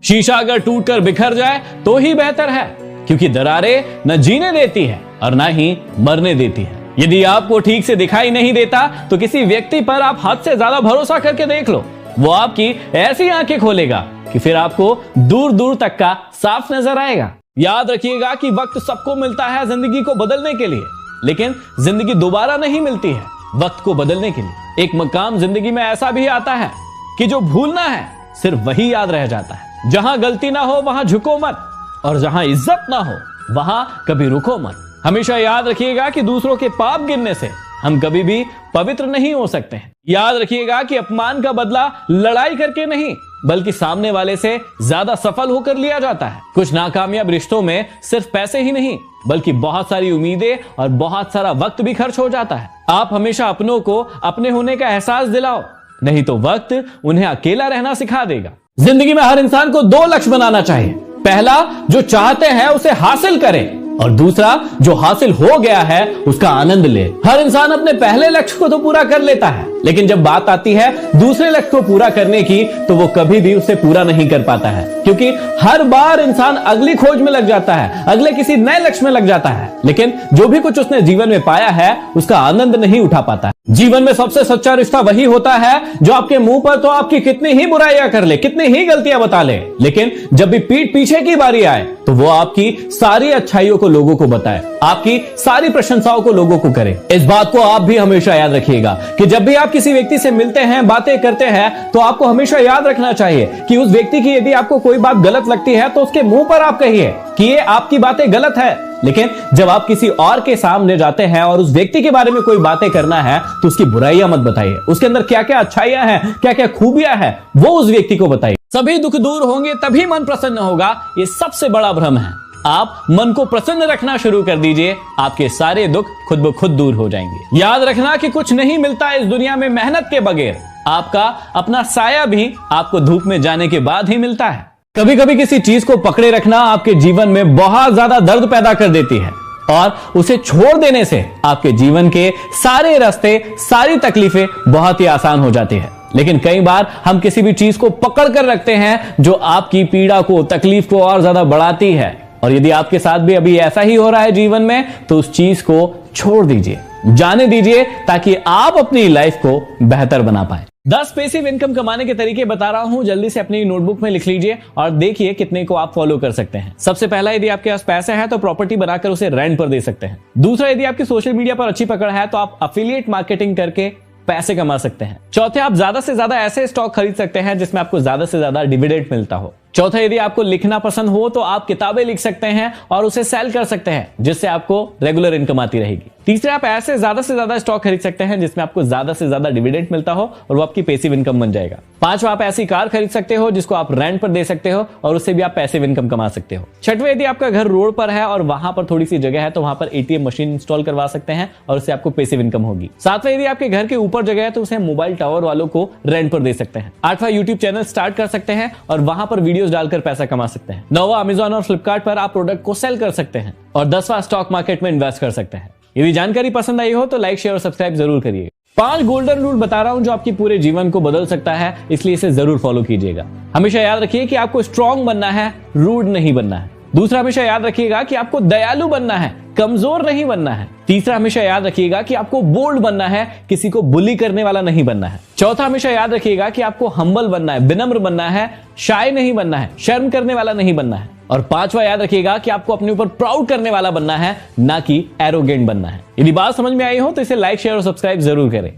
शीशा अगर टूटकर बिखर जाए तो ही बेहतर है, क्योंकि दरारें न जीने देती है और न ही मरने देती है। यदि आपको ठीक से दिखाई नहीं देता तो किसी व्यक्ति पर आप हद से ज्यादा भरोसा करके देख लो, वो आपकी ऐसी आंखें खोलेगा कि फिर आपको दूर दूर तक का साफ नजर आएगा। याद रखिएगा कि वक्त सबको मिलता है जिंदगी को बदलने के लिए, लेकिन जिंदगी दोबारा नहीं मिलती है वक्त को बदलने के लिए। एक मकाम जिंदगी में ऐसा भी आता है कि जो भूलना है सिर्फ वही याद रह जाता है। जहां गलती ना हो वहां झुको मत, और जहां इज्जत ना हो वहां कभी रुको मत। हमेशा याद रखिएगा कि दूसरों के पाप गिनने से हम कभी भी पवित्र नहीं हो सकते हैं। याद रखिएगा कि अपमान का बदला लड़ाई करके नहीं, बल्कि सामने वाले से ज्यादा सफल होकर लिया जाता है। कुछ नाकामयाब रिश्तों में सिर्फ पैसे ही नहीं, बल्कि बहुत सारी उम्मीदें और बहुत सारा वक्त भी खर्च हो जाता है। आप हमेशा अपनों को अपने होने का एहसास दिलाओ, नहीं तो वक्त उन्हें अकेला रहना सिखा देगा। जिंदगी में हर इंसान को 2 लक्ष्य बनाना चाहिए। पहला, जो चाहते हैं उसे हासिल करें, और दूसरा, जो हासिल हो गया है उसका आनंद ले। हर इंसान अपने पहले लक्ष्य को तो पूरा कर लेता है, लेकिन जब बात आती है दूसरे लक्ष्य को पूरा करने की तो वो कभी भी उसे पूरा नहीं कर पाता है, क्योंकि हर बार इंसान अगली खोज में लग जाता है, अगले किसी नए लक्ष्य में लग जाता है, लेकिन जो भी कुछ उसने जीवन में पाया है उसका आनंद नहीं उठा पाता है। जीवन में सबसे सच्चा रिश्ता वही होता है जो आपके मुंह पर तो आपकी कितनी ही बुराइयां कर ले, कितनी ही गलतियां बता ले, लेकिन जब भी पीठ पीछे की बारी आए तो वो आपकी सारी अच्छाइयों को लोगों को बताए, आपकी सारी प्रशंसाओं को लोगों को करे। इस बात को आप भी हमेशा याद रखिएगा कि जब भी आप किसी व्यक्ति से मिलते हैं, बातें करते हैं, तो आपको हमेशा याद रखना चाहिए कि उस व्यक्ति की यदि आपको कोई बात गलत लगती है तो उसके मुंह पर आप कहिए कि ये आपकी बातें गलत है, लेकिन जब आप किसी और के सामने जाते हैं और उस व्यक्ति के बारे में कोई बातें करना है तो उसकी बुराइयां मत बताइए, उसके अंदर क्या क्या अच्छाइयां हैं, क्या क्या खूबियां हैं, वो उस व्यक्ति को बताइए। सभी दुख दूर होंगे तभी मन प्रसन्न होगा, ये सबसे बड़ा भ्रम है। आप मन को प्रसन्न रखना शुरू कर दीजिए, आपके सारे दुख खुद ब खुद दूर हो जाएंगे। याद रखना कि कुछ नहीं मिलता इस दुनिया में मेहनत के बगैर। आपका अपना साया भी आपको धूप में जाने के बाद ही मिलता है। कभी कभी किसी चीज को पकड़े रखना आपके जीवन में बहुत ज्यादा दर्द पैदा कर देती है, और उसे छोड़ देने से आपके जीवन के सारे रास्ते, सारी तकलीफें बहुत ही आसान हो जाती है। लेकिन कई बार हम किसी भी चीज को पकड़ कर रखते हैं जो आपकी पीड़ा को, तकलीफ को और ज्यादा बढ़ाती है, और यदि आपके साथ भी अभी ऐसा ही हो रहा है जीवन में, तो उस चीज को छोड़ दीजिए, जाने दीजिए, ताकि आप अपनी लाइफ को बेहतर बना पाए। 10 पैसिव इनकम कमाने के तरीके बता रहा हूं, जल्दी से अपनी नोटबुक में लिख लीजिए और देखिए कितने को आप फॉलो कर सकते हैं। सबसे पहला, यदि आपके पास पैसे हैं तो प्रॉपर्टी बनाकर उसे रेंट पर दे सकते हैं। दूसरा, यदि आपकी सोशल मीडिया पर अच्छी पकड़ है तो आप एफिलिएट मार्केटिंग करके पैसे कमा सकते हैं। चौथे, आप ज्यादा से ज्यादा ऐसे स्टॉक खरीद सकते हैं जिसमें आपको ज्यादा से ज्यादा डिविडेंड मिलता हो। चौथा, यदि आपको लिखना पसंद हो तो आप किताबें लिख सकते हैं और उसे सेल कर सकते हैं, जिससे आपको रेगुलर इनकम आती रहेगी। तीसरे, आप ऐसे ज्यादा से ज्यादा स्टॉक खरीद सकते हैं जिसमें आपको ज्यादा से ज्यादा डिविडेंड मिलता हो और वो आपकी पैसिव इनकम बन जाएगा। पांचवा, आप ऐसी कार खरीद सकते हो जिसको आप रेंट पर दे सकते हो और उससे भी आप पैसिव इनकम कमा सकते हो। छठवें, यदि आपका घर रोड पर है और वहां पर थोड़ी सी जगह है तो वहां पर एटीएम मशीन इंस्टॉल करवा सकते हैं और उससे आपको पैसिव इनकम होगी। सातवें, यदि आपके घर के ऊपर जगह है तो उसे मोबाइल टावर वालों को रेंट पर दे सकते हैं। आठवां, यूट्यूब चैनल स्टार्ट कर सकते हैं और वहां पर वीडियोस डालकर पैसा कमा सकते हैं। नौवां, अमेजॉन और फ्लिपकार्ट पर आप प्रोडक्ट को सेल कर सकते हैं। और 10वां, स्टॉक मार्केट में इन्वेस्ट कर सकते हैं। यदि जानकारी पसंद आई हो तो लाइक, शेयर और सब्सक्राइब जरूर करिए। 5 गोल्डन रूल बता रहा हूं जो आपकी पूरे जीवन को बदल सकता है, इसलिए इसे जरूर फॉलो कीजिएगा। हमेशा याद रखिए कि आपको स्ट्रांग बनना है, रूड नहीं बनना है। दूसरा, हमेशा याद रखिएगा कि आपको दयालु बनना है, कमजोर नहीं बनना है। तीसरा, हमेशा याद रखिएगा कि आपको बोल्ड बनना है, किसी को बुली करने वाला नहीं बनना है। चौथा, हमेशा याद रखिएगा कि आपको हम्बल बनना है, विनम्र बनना है, शाय नहीं बनना है, शर्म करने वाला नहीं बनना है। और पांचवा, याद रखिएगा कि आपको अपने ऊपर प्राउड करने वाला बनना है, ना कि एरोगेंट बनना है। यदि बात समझ में आई हो तो इसे लाइक, शेयर और सब्सक्राइब जरूर करें।